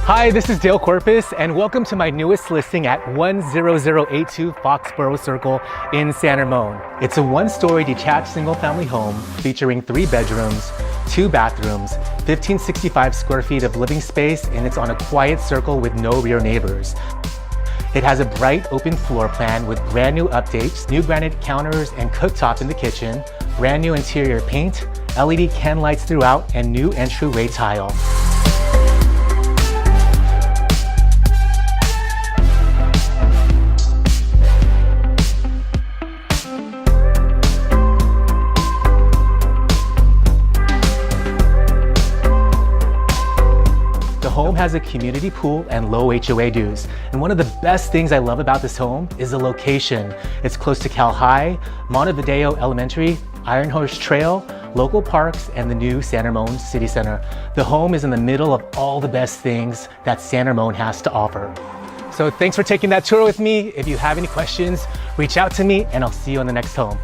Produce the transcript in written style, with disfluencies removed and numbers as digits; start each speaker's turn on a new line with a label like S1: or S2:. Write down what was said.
S1: Hi, this is Dale Corpus, and welcome to my newest listing at 10082 Foxboro Circle in San Ramon. It's a one-story detached single-family home featuring 3 bedrooms, 2 bathrooms, 1,565 square feet of living space, and it's on a quiet circle with no rear neighbors. It has a bright open floor plan with brand new updates, new granite counters and cooktop in the kitchen, brand new interior paint, LED can lights throughout, and new entryway tile. The home has a community pool and low HOA dues. And one of the best things I love about this home is the location. It's close to Cal High, Montevideo Elementary, Iron Horse Trail, local parks, and the new San Ramon City Center. The home is in the middle of all the best things that San Ramon has to offer. So thanks for taking that tour with me. If you have any questions, reach out to me and I'll see you on the next home.